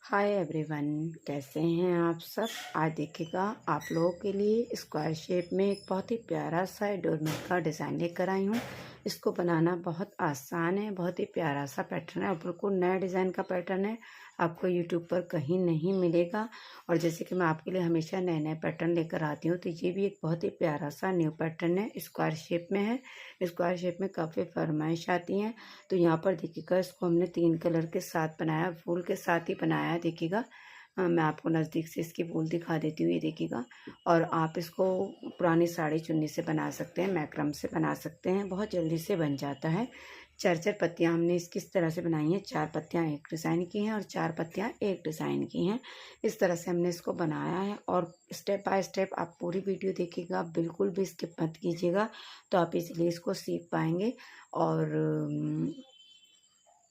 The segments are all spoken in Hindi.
हाय एवरीवन, कैसे हैं आप सब। आज देखिएगा आप लोगों के लिए स्क्वायर शेप में एक बहुत ही प्यारा सा डोरमेट का डिज़ाइन लेकर आई हूँ। इसको बनाना बहुत आसान है, बहुत ही प्यारा सा पैटर्न है और बिल्कुल नया डिज़ाइन का पैटर्न है। आपको यूट्यूब पर कहीं नहीं मिलेगा। और जैसे कि मैं आपके लिए हमेशा नए नए पैटर्न लेकर आती हूँ, तो ये भी एक बहुत ही प्यारा सा न्यू पैटर्न है, स्क्वायर शेप में है। स्क्वायर शेप में काफ़ी फरमाइश आती हैं। तो यहाँ पर देखिएगा इसको हमने 3 कलर के साथ बनाया, फूल के साथ ही बनाया है। देखिएगा मैं आपको नज़दीक से इसकी फूल दिखा देती हूँ, ये देखिएगा। और आप इसको पुरानी साड़ी चुन्नी से बना सकते हैं, मैक्रम से बना सकते हैं, बहुत जल्दी से बन जाता है। 4-4 पत्तियाँ हमने इसकी इस तरह से बनाई हैं। 4 पत्तियाँ एक डिज़ाइन की हैं और 4 पत्तियाँ एक डिज़ाइन की हैं। इस तरह से हमने इसको बनाया है और स्टेप बाय स्टेप आप पूरी वीडियो देखिएगा, बिल्कुल भी स्किप मत कीजिएगा, तो आप इसीलिए इसको सीख पाएंगे। और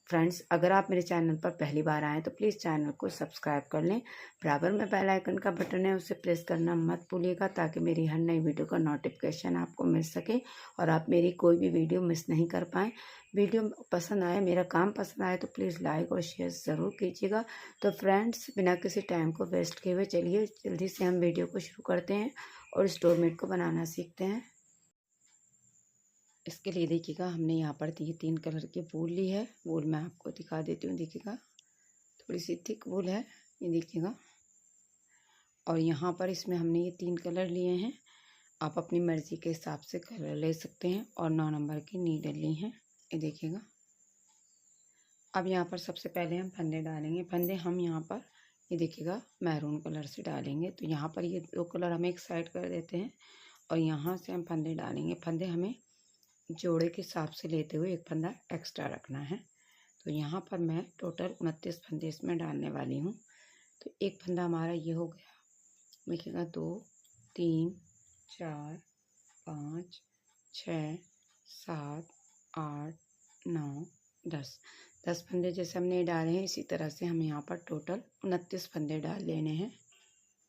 फ्रेंड्स, अगर आप मेरे चैनल पर पहली बार आएँ तो प्लीज़ चैनल को सब्सक्राइब कर लें। बराबर में बेल आइकन का बटन है, उसे प्रेस करना मत भूलिएगा, ताकि मेरी हर नई वीडियो का नोटिफिकेशन आपको मिल सके और आप मेरी कोई भी वीडियो मिस नहीं कर पाएँ। वीडियो पसंद आए, मेरा काम पसंद आए तो प्लीज़ लाइक और शेयर ज़रूर कीजिएगा। तो फ्रेंड्स, बिना किसी टाइम को वेस्ट किए हुए चलिए जल्दी से हम वीडियो को शुरू करते हैं और इस डोरमेट को बनाना सीखते हैं। इसके लिए देखिएगा हमने यहाँ पर ये 3 कलर की वूल ली है। वूल मैं आपको दिखा देती हूँ, देखिएगा थोड़ी सी थिक वूल है, ये देखिएगा। और यहाँ पर इसमें हमने ये 3 कलर लिए हैं। आप अपनी मर्ज़ी के हिसाब से कलर ले सकते हैं। और 9 नंबर की नीडल ली हैं, ये देखिएगा। अब यहाँ पर सबसे पहले हम फंदे डालेंगे। फंदे हम यहाँ पर ये देखिएगा मैरून कलर से डालेंगे। तो यहाँ पर ये 2 कलर हम एक साइड कर देते हैं और यहाँ से हम फंदे डालेंगे। फंदे हमें जोड़े के हिसाब से लेते हुए एक फंदा एक्स्ट्रा रखना है। तो यहाँ पर मैं टोटल 29 फंदे इसमें डालने वाली हूँ। तो एक फंदा हमारा ये हो गया, देखिएगा 2 3 4 5 6 7 8 9 10 फंदे जैसे हमने डाले हैं, इसी तरह से हम यहाँ पर टोटल 29 फंदे डाल लेने हैं।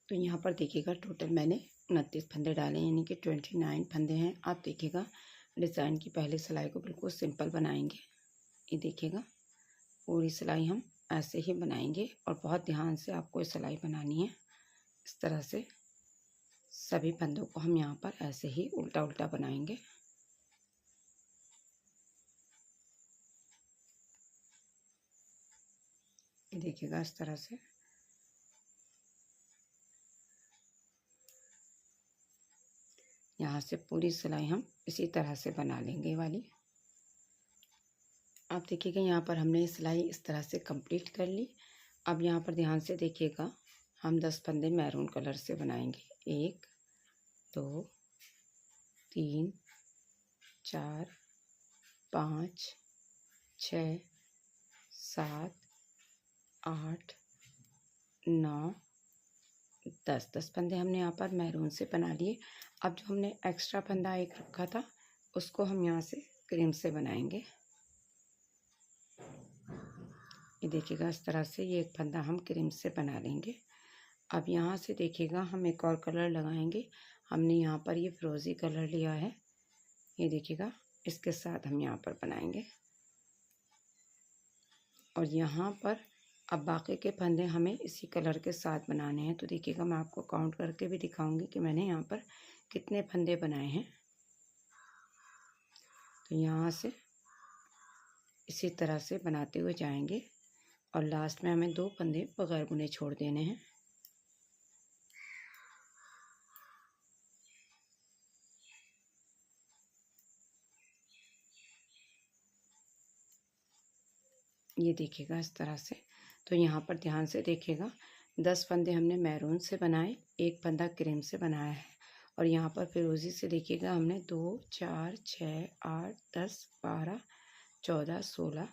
तो यहाँ पर देखिएगा टोटल मैंने 29 फंदे डाले, यानी कि 29 फंदे हैं। आप देखिएगा डिज़ाइन की पहली सिलाई को बिल्कुल सिंपल बनाएंगे। ये देखिएगा पूरी सिलाई हम ऐसे ही बनाएंगे और बहुत ध्यान से आपको ये सिलाई बनानी है। इस तरह से सभी फंदों को हम यहाँ पर ऐसे ही उल्टा उल्टा बनाएंगे। देखिएगा इस तरह से यहाँ से पूरी सिलाई हम इसी तरह से बना लेंगे वाली। आप देखिएगा यहाँ पर हमने सिलाई इस तरह से कंप्लीट कर ली। अब यहाँ पर ध्यान से देखिएगा, हम 10 फंदे मैरून कलर से बनाएंगे। 1 2 3 4 5 6 7 8 9 10 फंदे हमने यहाँ पर मैरून से बना लिए। अब जो हमने एक्स्ट्रा फंदा एक रखा था, उसको हम यहाँ से क्रीम से बनाएंगे। ये देखिएगा इस तरह से ये एक फंदा हम क्रीम से बना लेंगे। अब यहाँ से देखिएगा हम एक और कलर लगाएंगे। हमने यहाँ पर ये फिरोज़ी कलर लिया है, ये देखिएगा इसके साथ हम यहाँ पर बनाएंगे। और यहाँ पर अब बाकी के फंदे हमें इसी कलर के साथ बनाने हैं। तो देखिएगा मैं आपको काउंट करके भी दिखाऊंगी कि मैंने यहाँ पर कितने फंदे बनाए हैं। तो यहाँ से इसी तरह से बनाते हुए जाएंगे और लास्ट में हमें 2 फंदे बगैर बुने छोड़ देने हैं। ये देखिएगा इस तरह से। तो यहाँ पर ध्यान से देखिएगा, 10 फंदे हमने मैरून से बनाए, एक फंदा क्रीम से बनाया है। और यहाँ पर फिरोज़ी से देखिएगा हमने 2 4 6 8 10 12 14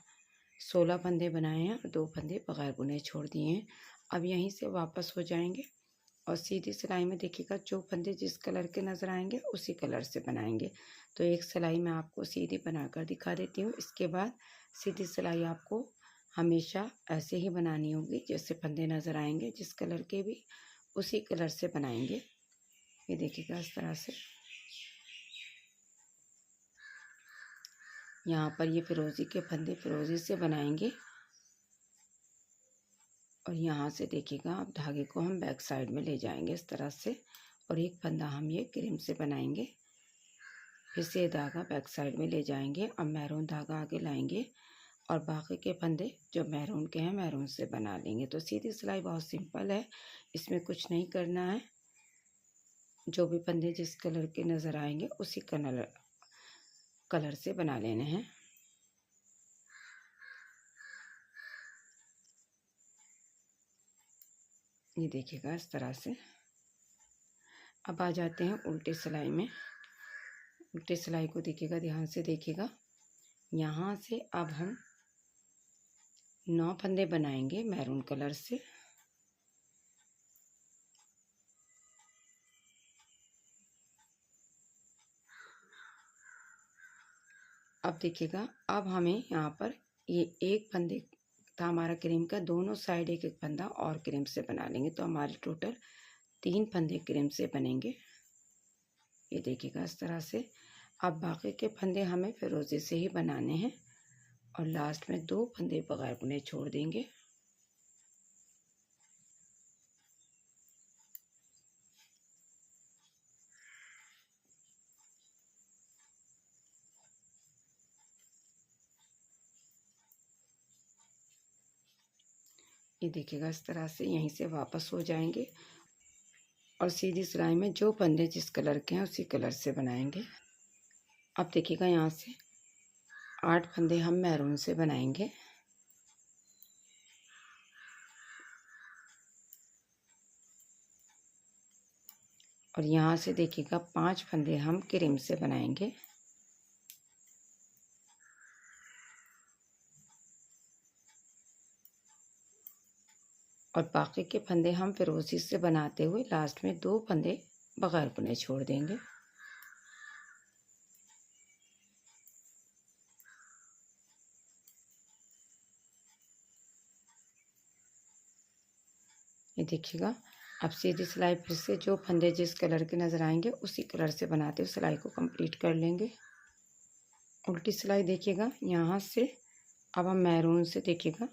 16 फंदे बनाए हैं और 2 फंदे बगैर बुने छोड़ दिए हैं। अब यहीं से वापस हो जाएंगे और सीधी सिलाई में देखिएगा जो फंदे जिस कलर के नज़र आएंगे उसी कलर से बनाएंगे। तो एक सिलाई मैं आपको सीधी बनाकर दिखा देती हूँ। इसके बाद सीधी सिलाई आपको हमेशा ऐसे ही बनानी होगी, जैसे फंदे नज़र आएंगे जिस कलर के भी उसी कलर से बनाएंगे। ये देखिएगा इस तरह से। यहाँ पर ये फिरोज़ी के फंदे फिरोज़ी से बनाएंगे। और यहाँ से देखिएगा आप धागे को हम बैक साइड में ले जाएंगे इस तरह से, और एक फंदा हम ये क्रीम से बनाएंगे। फिर से धागा बैक साइड में ले जाएंगे। अब मैरून धागा आगे लाएंगे और बाकी के फंदे जो मैरून के हैं मैरून से बना लेंगे। तो सीधी सिलाई बहुत सिंपल है, इसमें कुछ नहीं करना है। जो भी फंदे जिस कलर के नज़र आएंगे उसी कलर से बना लेने हैं। ये देखिएगा इस तरह से। अब आ जाते हैं उल्टी सिलाई में। उल्टी सिलाई को देखिएगा, ध्यान से देखिएगा। यहाँ से अब हम 9 फंदे बनाएंगे मैरून कलर से। अब देखिएगा, अब हमें यहाँ पर ये एक फंदे था हमारा क्रीम का, दोनों साइड एक एक फंदा और क्रीम से बना लेंगे। तो हमारे टोटल 3 फंदे क्रीम से बनेंगे। ये देखिएगा इस तरह से। अब बाकी के फंदे हमें फिरोजी से ही बनाने हैं और लास्ट में 2 फंदे बगैर बुने छोड़ देंगे। ये देखिएगा इस तरह से यहीं से वापस हो जाएंगे और सीधी सिलाई में जो फंदे जिस कलर के हैं उसी कलर से बनाएंगे। अब देखिएगा यहाँ से 8 फंदे हम मैरून से बनाएंगे। और यहाँ से देखिएगा 5 फंदे हम क्रीम से बनाएंगे। और बाकी के फंदे हम फिरोजी से बनाते हुए लास्ट में 2 फंदे बगैर बुने छोड़ देंगे। ये देखिएगा। अब सीधी सिलाई फिर से जो फंदे जिस कलर के नज़र आएंगे उसी कलर से बनाते हुए सिलाई को कंप्लीट कर लेंगे। उल्टी सिलाई देखिएगा, यहाँ से अब हम मैरून से देखिएगा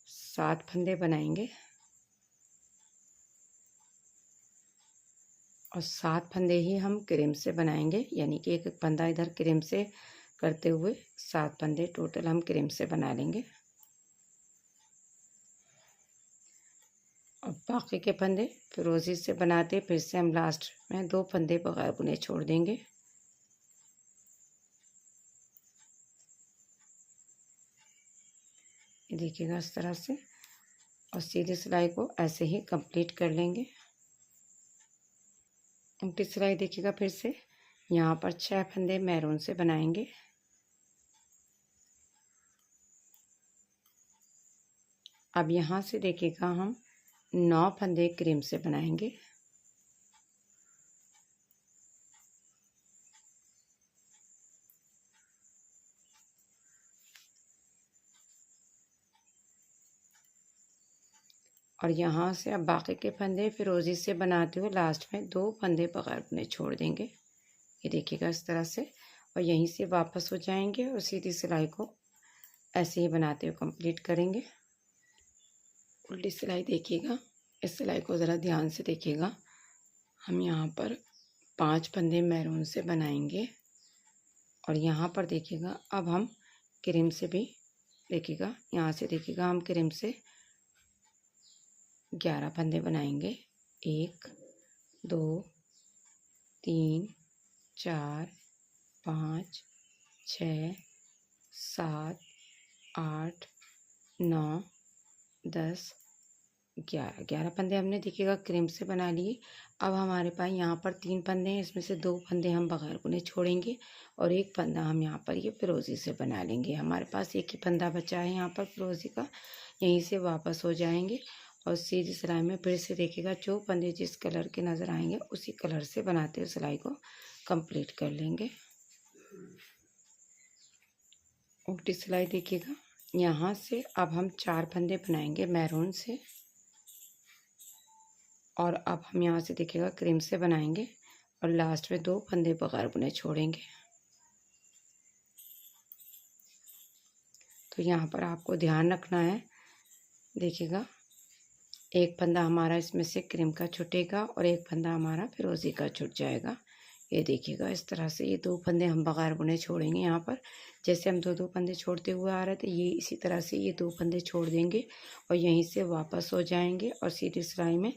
7 फंदे बनाएंगे और 7 फंदे ही हम क्रीम से बनाएंगे, यानी कि एक एक फंदा इधर क्रीम से करते हुए 7 फंदे टोटल हम क्रीम से बना लेंगे। और बाकी के फंदे फिरोजी से बनाते फिर से हम लास्ट में 2 फंदे बगैर बुने छोड़ देंगे। ये देखिएगा इस तरह से, और सीधी सिलाई को ऐसे ही कंप्लीट कर लेंगे। उल्टी सिलाई देखिएगा फिर से, यहाँ पर 6 फंदे मैरून से बनाएंगे। अब यहाँ से देखिएगा हम 9 फंदे क्रीम से बनाएंगे। और यहाँ से अब बाकी के फंदे फिरोजी से बनाते हुए लास्ट में 2 फंदे बगैर बुने छोड़ देंगे। ये देखिएगा इस तरह से, और यहीं से वापस हो जाएंगे और सीधी सिलाई को ऐसे ही बनाते हुए कंप्लीट करेंगे। उल्टी सिलाई देखिएगा, इस सिलाई को ज़रा ध्यान से देखिएगा। हम यहाँ पर 5 फंदे मैरून से बनाएंगे और यहाँ पर देखिएगा अब हम क्रीम से भी देखिएगा, यहाँ से देखिएगा हम क्रीम से 11 फंदे बनाएंगे। 1 2 3 4 5 6 7 8 9 10 11 फंदे हमने देखिएगा क्रीम से बना लिए। अब हमारे पास यहाँ पर 3 फंदे हैं, इसमें से 2 फंदे हम बगैर बुने छोड़ेंगे और एक फंदा हम यहाँ पर ये फिरोजी से बना लेंगे। हमारे पास एक ही फंदा बचा है यहाँ पर फिरोजी का। यहीं से वापस हो जाएंगे और सीधी सिलाई में फिर से देखिएगा जो फंदे जिस कलर के नज़र आएंगे उसी कलर से बनाते हुए सिलाई को कंप्लीट कर लेंगे। उल्टी सिलाई देखिएगा, यहाँ से अब हम 4 फंदे बनाएंगे मैरून से और अब हम यहाँ से देखिएगा क्रीम से बनाएंगे और लास्ट में 2 फंदे बगैर बुने छोड़ेंगे। तो यहाँ पर आपको ध्यान रखना है, देखिएगा एक फंदा हमारा इसमें से क्रीम का छूटेगा और एक फंदा हमारा फिरोजी का छूट जाएगा। ये देखिएगा इस तरह से ये 2 फंदे हम बगैर बुने छोड़ेंगे। यहाँ पर जैसे हम 2-2 फंदे छोड़ते हुए आ रहे थे, ये इसी तरह से ये 2 फंदे छोड़ देंगे और यहीं से वापस हो जाएंगे और सीधी सिलाई में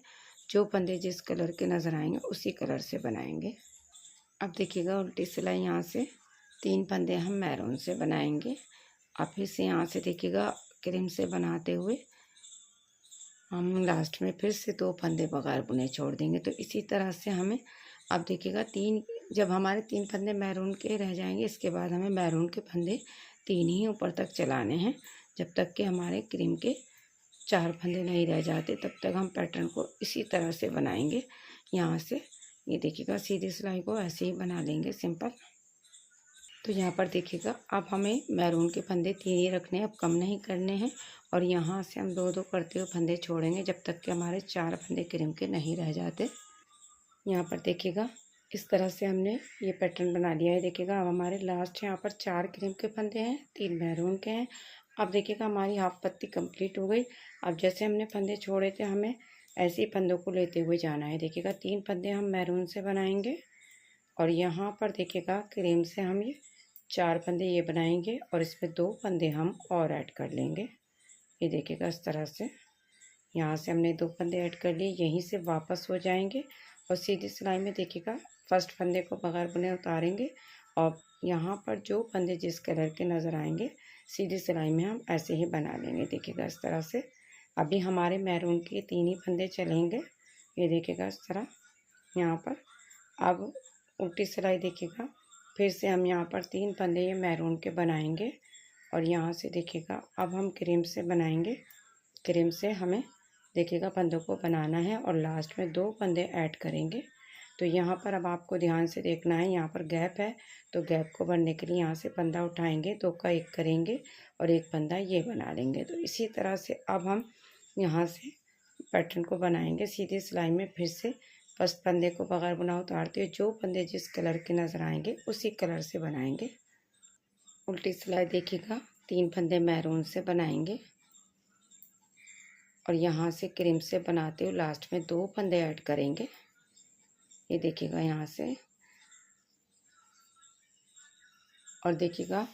जो फंदे जिस कलर के नज़र आएंगे उसी कलर से बनाएंगे। अब देखिएगा उल्टी सिलाई यहाँ से 3 फंदे हम मैरून से बनाएंगे। अब फिर से यहाँ से देखिएगा क्रीम से बनाते हुए हम लास्ट में फिर से 2 फंदे बगैर बुने छोड़ देंगे। तो इसी तरह से हमें अब देखिएगा 3 जब हमारे 3 फंदे मैरून के रह जाएंगे, इसके बाद हमें मैरून के फंदे 3 ही ऊपर तक चलाने हैं। जब तक कि हमारे क्रीम के 4 फंदे नहीं रह जाते तब तक हम पैटर्न को इसी तरह से बनाएंगे। यहाँ से ये देखिएगा सीधी सिलाई को ऐसे ही बना लेंगे सिंपल। तो यहाँ पर देखिएगा अब हमें मैरून के फंदे 3 ही रखने हैं, अब कम नहीं करने हैं और यहाँ से हम 2-2 करते हुए फंदे छोड़ेंगे जब तक कि हमारे 4 फंदे क्रीम के नहीं रह जाते। यहाँ पर देखिएगा इस तरह से हमने ये पैटर्न बना लिया है। देखिएगा अब हमारे लास्ट यहाँ पर 4 क्रीम के फंदे हैं, 3 मैरून के हैं। अब देखिएगा हमारी हाफ पत्ती कंप्लीट हो गई। अब जैसे हमने फंदे छोड़े थे हमें ऐसे ही फंदों को लेते हुए जाना है। देखिएगा 3 फंदे हम मैरून से बनाएंगे और यहाँ पर देखिएगा क्रीम से हम ये 4 फंदे ये बनाएंगे और इसमें 2 फंदे हम और ऐड कर लेंगे। ये देखिएगा इस तरह से यहाँ से हमने 2 फंदे ऐड कर लिए, यहीं से वापस हो जाएंगे और सीधी सिलाई में देखिएगा फर्स्ट फंदे को बगैर बुने उतारेंगे और यहाँ पर जो फंदे जिस कलर के नज़र आएंगे सीधी सिलाई में हम ऐसे ही बना लेंगे। देखिएगा इस तरह से अभी हमारे मैरून के 3 ही फंदे चलेंगे। ये देखिएगा इस तरह यहाँ पर। अब उल्टी सिलाई देखिएगा फिर से हम यहाँ पर 3 फंदे ये मैरून के बनाएंगे और यहाँ से देखिएगा अब हम क्रीम से बनाएंगे। क्रीम से हमें देखिएगा फंदों को बनाना है और लास्ट में 2 फंदे ऐड करेंगे। तो यहाँ पर अब आपको ध्यान से देखना है, यहाँ पर गैप है तो गैप को भरने के लिए यहाँ से फंदा उठाएंगे, 2 का 1 करेंगे और 1 फंदा ये बना लेंगे। तो इसी तरह से अब हम यहाँ से पैटर्न को बनाएंगे। सीधी सिलाई में फिर से फर्स्ट फंदे को बगैर बुना उतारते हुए जो फंदे जिस कलर के नज़र आएंगे उसी कलर से बनाएंगे। उल्टी सिलाई देखिएगा 3 फंदे मैरून से बनाएंगे और यहाँ से क्रीम से बनाते हुए लास्ट में 2 फंदे ऐड करेंगे। ये देखिएगा यहाँ से और देखिएगा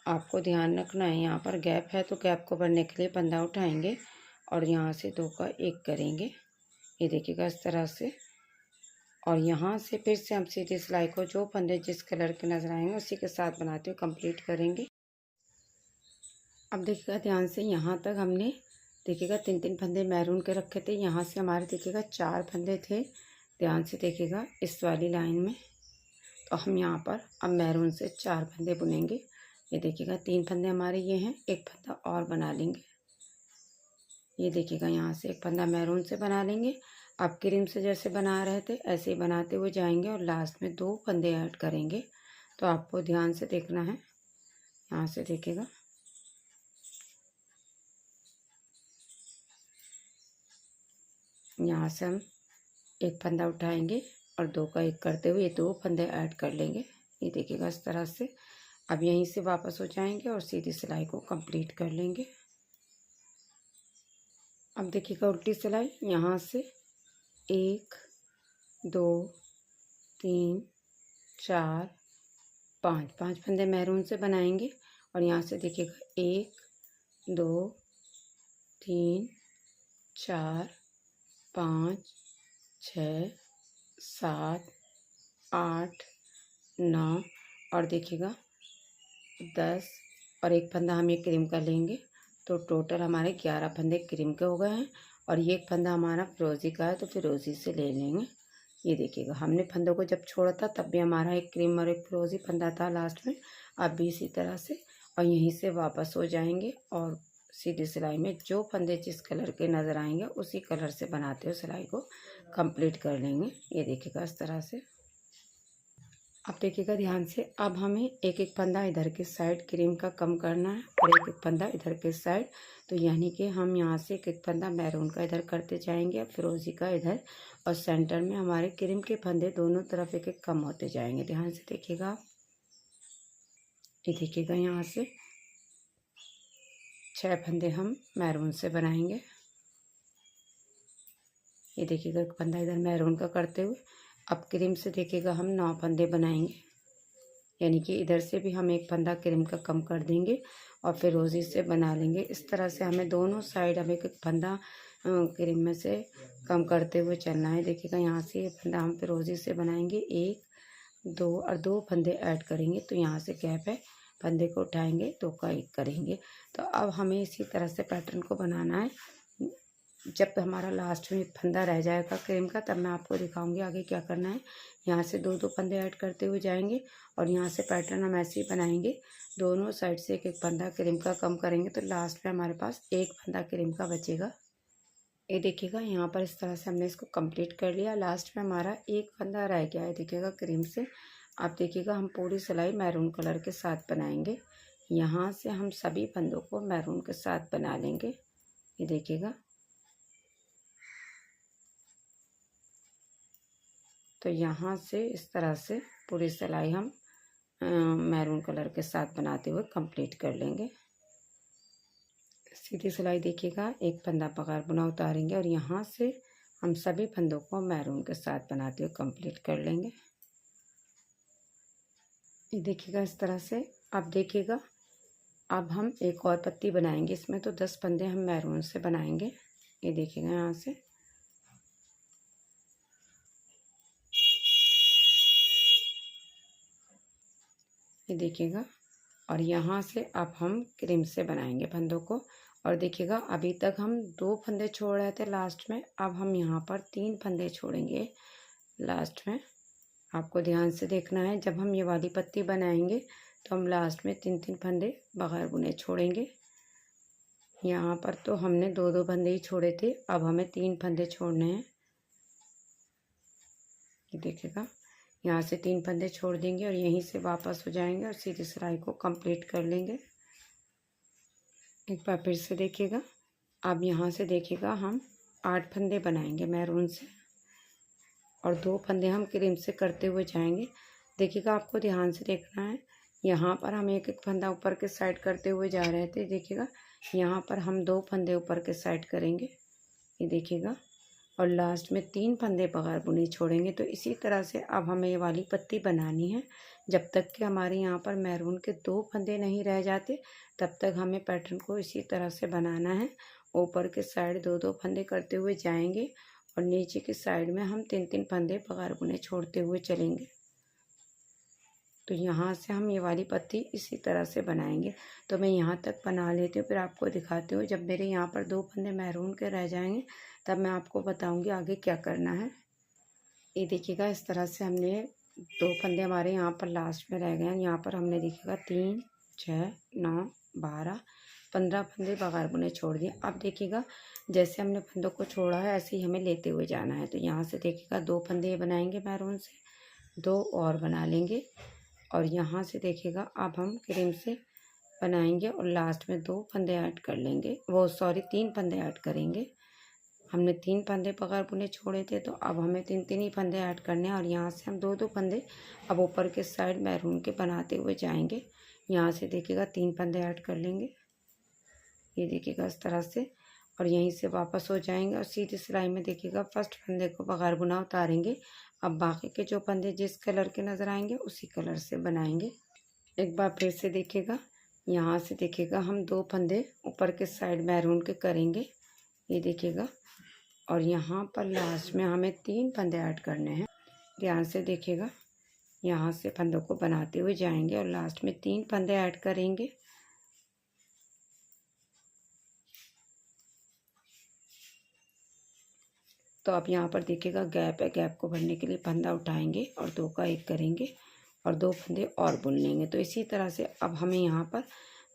आपको ध्यान रखना है यहाँ पर गैप है तो गैप को भरने के लिए फंदा उठाएंगे और यहाँ से 2 का 1 करेंगे। ये देखिएगा इस तरह से और यहाँ से फिर से हम सीधी सिलाई को जो फंदे जिस कलर के नज़र आएंगे उसी के साथ बनाते हुए कंप्लीट करेंगे। अब देखिएगा ध्यान से यहाँ तक हमने देखिएगा 3-3 फंदे मैरून के रखे थे। यहाँ से हमारे देखिएगा 4 फंदे थे। ध्यान से देखिएगा इस वाली लाइन में तो हम यहाँ पर अब मैरून से 4 फंदे बुनेंगे। ये देखिएगा 3 फंदे हमारे ये हैं, 1 फंदा और बना लेंगे। ये देखिएगा यहाँ से 1 फंदा मैरून से बना लेंगे। अब क्रीम से जैसे बना रहे थे ऐसे ही बनाते हुए जाएंगे और लास्ट में 2 फंदे ऐड करेंगे। तो आपको ध्यान से देखना है। यहाँ से देखिएगा यहाँ से हम 1 फंदा उठाएंगे और 2 का 1 करते हुए ये 2 फंदे ऐड कर लेंगे। ये देखिएगा इस तरह से अब यहीं से वापस हो जाएंगे और सीधी सिलाई को कंप्लीट कर लेंगे। अब देखिएगा उल्टी सिलाई यहाँ से 1 2 3 4 5 फंदे मैरून से बनाएंगे और यहाँ से देखिएगा 1 2 3 4 5 6 7 8 9 और देखिएगा 10 और 1 फंदा हम ये क्रीम का लेंगे। तो टोटल हमारे 11 फंदे क्रीम के हो गए हैं और ये 1 फंदा हमारा फिरोजी का है तो फिरोजी से ले लेंगे। ये देखिएगा हमने फंदों को जब छोड़ा था तब भी हमारा एक क्रीम और एक फिरोजी फंदा था लास्ट में। अब भी इसी तरह से और यहीं से वापस हो जाएंगे और सीधी सिलाई में जो फंदे जिस कलर के नज़र आएंगे उसी कलर से बनाते हुए सिलाई को कंप्लीट कर लेंगे। ये देखिएगा इस तरह से। अब देखिएगा ध्यान से अब हमें एक एक फंदा इधर के साइड क्रीम का कम करना है और एक एक फंदा इधर के साइड। तो यानी कि हम यहाँ से एक एक फंदा मैरून का इधर करते जाएंगे, फिरोजी का इधर और सेंटर में हमारे क्रीम के फंदे दोनों तरफ एक एक कम होते जाएंगे। ध्यान से देखिएगा। ये देखिएगा यहाँ से 6 फंदे हम मैरून से बनाएंगे। ये देखिएगा एक फंदा इधर मैरून का करते हुए अब क्रीम से देखिएगा हम 9 फंदे बनाएंगे, यानी कि इधर से भी हम एक फंदा क्रीम का कम कर देंगे और फिर रोजी से बना लेंगे। इस तरह से हमें दोनों साइड हमें एक फंदा क्रीम में से कम करते हुए चलना है। देखिएगा यहाँ से ये फंदा हम फिर रोजी से बनाएंगे, 1 2 और 2 फंदे ऐड करेंगे तो यहाँ से गैप है, फंदे को उठाएंगे 2 का 1 करेंगे। तो अब हमें इसी तरह से पैटर्न को बनाना है। जब हमारा लास्ट में फंदा रह जाएगा क्रीम का तब मैं आपको दिखाऊंगी आगे क्या करना है। यहाँ से 2 2 फंदे ऐड करते हुए जाएंगे और यहाँ से पैटर्न हम ऐसे ही बनाएंगे, दोनों साइड से एक एक फंदा क्रीम का कम करेंगे तो लास्ट में हमारे पास एक फंदा क्रीम का बचेगा। ये देखिएगा यहाँ पर इस तरह से हमने इसको कंप्लीट कर लिया। लास्ट में हमारा एक फंदा रह गया है देखिएगा क्रीम से। आप देखिएगा हम पूरी सिलाई मैरून कलर के साथ बनाएंगे। यहाँ से हम सभी फंदों को मैरून के साथ बना लेंगे। ये देखिएगा, तो यहाँ से इस तरह से पूरी सिलाई हम मैरून कलर के साथ बनाते हुए कंप्लीट कर लेंगे। सीधी सिलाई देखिएगा, एक फंदा पगार बुना उतारेंगे और यहाँ से हम सभी फंदों को मैरून के साथ बनाते हुए कंप्लीट कर लेंगे। ये देखिएगा इस तरह से। अब देखिएगा अब हम एक और पत्ती बनाएंगे, इसमें तो 10 फंदे हम मैरून से बनाएंगे। ये देखिएगा यहाँ से ये देखिएगा और यहाँ से अब हम क्रीम से बनाएंगे फंदों को। और देखिएगा अभी तक हम 2 फंदे छोड़ रहे थे लास्ट में, अब हम यहाँ पर 3 फंदे छोड़ेंगे लास्ट में। आपको ध्यान से देखना है, जब हम ये वाली पत्ती बनाएंगे तो हम लास्ट में 3 3 फंदे बगैर बुने छोड़ेंगे। यहाँ पर तो हमने 2 2 फंदे ही छोड़े थे, अब हमें 3 फंदे छोड़ने हैं। ये देखिएगा यहाँ से 3 फंदे छोड़ देंगे और यहीं से वापस हो जाएंगे और सीधी सिलाई को कंप्लीट कर लेंगे। एक बार फिर से देखिएगा, अब यहाँ से देखिएगा हम 8 फंदे बनाएंगे मैरून से और 2 फंदे हम क्रीम से करते हुए जाएंगे। देखिएगा आपको ध्यान से देखना है, यहाँ पर हम एक एक फंदा ऊपर के साइड करते हुए जा रहे थे। देखिएगा यहाँ पर हम 2 फंदे ऊपर के साइड करेंगे। ये देखिएगा और लास्ट में 3 फंदे बगैर बुने छोड़ेंगे। तो इसी तरह से अब हमें ये वाली पत्ती बनानी है, जब तक कि हमारे यहाँ पर मैरून के 2 फंदे नहीं रह जाते तब तक हमें पैटर्न को इसी तरह से बनाना है। ऊपर के साइड 2 2 फंदे करते हुए जाएंगे और नीचे की साइड में हम 3 3 फंदे बगैर बुने छोड़ते हुए चलेंगे। तो यहाँ से हम ये वाली पत्ती इसी तरह से बनाएंगे। तो मैं यहाँ तक बना लेती हूँ, फिर आपको दिखाती हूँ। जब मेरे यहाँ पर 2 फंदे मैरून के रह जाएंगे तब मैं आपको बताऊँगी आगे क्या करना है। ये देखिएगा इस तरह से हमने 2 फंदे हमारे यहाँ पर लास्ट में रह गए हैं। यहाँ पर हमने देखिएगा 3 6 9 12 15 फंदे बगैर बुने छोड़ दिए। अब देखिएगा जैसे हमने फंदों को छोड़ा है ऐसे ही हमें लेते हुए जाना है। तो यहाँ से देखिएगा 2 फंदे बनाएंगे मैरून से, 2 और बना लेंगे और यहाँ से देखिएगा अब हम क्रीम से बनाएंगे और लास्ट में 2 फंदे ऐड कर लेंगे, वो सॉरी 3 फंदे ऐड करेंगे। हमने 3 फंदे बगैर बुने छोड़े थे तो अब हमें 3 3 ही फंदे ऐड करने हैं और यहाँ से हम 2 2 फंदे अब ऊपर के साइड मैरून के बनाते हुए जाएंगे। यहाँ से देखिएगा 3 फंदे ऐड कर लेंगे। ये देखिएगा इस तरह से और यहीं से वापस हो जाएंगे और सीधी सिलाई में देखिएगा फर्स्ट फंदे को बगैर बुना उतारेंगे। अब बाकी के जो फंदे जिस कलर के नज़र आएंगे उसी कलर से बनाएंगे। एक बार फिर से देखिएगा, यहाँ से देखिएगा हम 2 फंदे ऊपर के साइड मैरून के करेंगे। ये देखिएगा और यहाँ पर लास्ट में हमें 3 फंदे ऐड करने हैं। ध्यान से देखिएगा, यहाँ से फंदों को बनाते हुए जाएंगे और लास्ट में 3 फंदे ऐड करेंगे। तो अब यहाँ पर देखिएगा गैप है, गैप को भरने के लिए फंदा उठाएंगे और 2 का 1 करेंगे और 2 फंदे और बुन लेंगे। तो इसी तरह से अब हमें यहाँ पर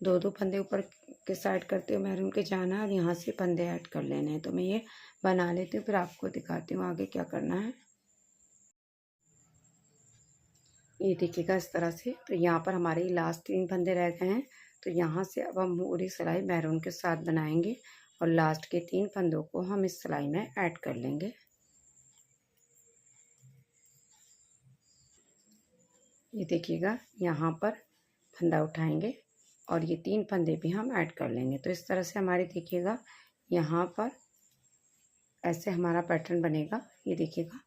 2 2 फंदे ऊपर के साइड करते हुए मैरून के जाना है और यहाँ से फंदे ऐड कर लेने हैं। तो मैं ये बना लेती हूँ, फिर आपको दिखाती हूँ आगे क्या करना है। ये देखिएगा इस तरह से। तो यहाँ पर हमारे लास्ट 3 फंदे रह गए हैं, तो यहाँ से अब हम पूरी सिलाई मैरून के साथ बनाएंगे और लास्ट के 3 फंदों को हम इस सिलाई में ऐड कर लेंगे। ये देखिएगा यहाँ पर फंदा उठाएंगे और ये 3 फंदे भी हम ऐड कर लेंगे। तो इस तरह से हमारे देखिएगा यहाँ पर ऐसे हमारा पैटर्न बनेगा। ये देखिएगा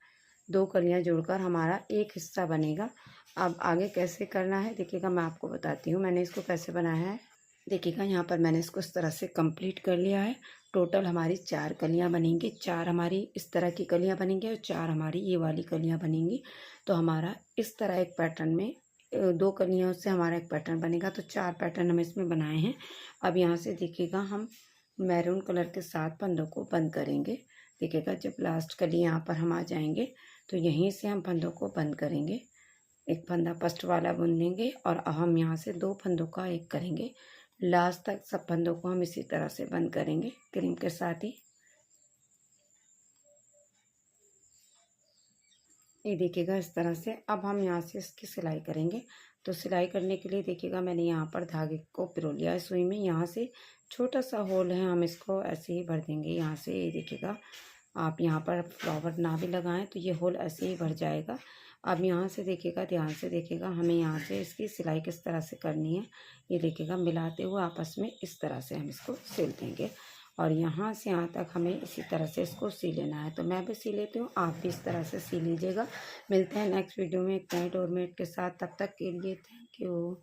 2 कलियाँ जोड़कर हमारा एक हिस्सा बनेगा। अब आगे कैसे करना है देखिएगा, मैं आपको बताती हूँ मैंने इसको कैसे बनाया है। देखिएगा यहाँ पर मैंने इसको इस तरह से कंप्लीट कर लिया है। टोटल हमारी 4 कलियाँ बनेंगी, 4 हमारी इस तरह की कलियाँ बनेंगी और 4 हमारी ये वाली कलियाँ बनेंगी। तो हमारा इस तरह एक पैटर्न में 2 कलियों से हमारा एक पैटर्न बनेगा। तो 4 पैटर्न हम इसमें बनाए हैं। अब यहाँ से देखिएगा हम मैरून कलर के साथ फंदों को बंद करेंगे। देखिएगा जब लास्ट कली यहाँ पर हम आ जाएंगे तो यहीं से हम फंदों को बंद करेंगे। एक फंदा फर्स्ट वाला बुन लेंगे और अब हम यहाँ से 2 फंदों का एक करेंगे। लास्ट तक सब फंदों को हम इसी तरह से बंद करेंगे क्रीम के साथ ही। ये देखिएगा इस तरह से। अब हम यहाँ से इसकी सिलाई करेंगे। तो सिलाई करने के लिए देखिएगा मैंने यहाँ पर धागे को पिरो लिया है सुई में। यहाँ से छोटा सा होल है, हम इसको ऐसे ही भर देंगे यहाँ से। ये देखिएगा आप यहाँ पर फ्लावर ना भी लगाएं तो ये होल ऐसे ही भर जाएगा। अब यहाँ से देखिएगा, ध्यान से देखिएगा, हमें यहाँ से इसकी सिलाई किस तरह से करनी है। ये देखिएगा मिलाते हुए आपस में इस तरह से हम इसको सिल देंगे और यहाँ से यहाँ तक हमें इसी तरह से इसको सी लेना है। तो मैं भी सी लेती हूँ, आप भी इस तरह से सी लीजिएगा। मिलते हैं नेक्स्ट वीडियो में एक नए डोरमेट के साथ, तब तक के लिए थैंक यू।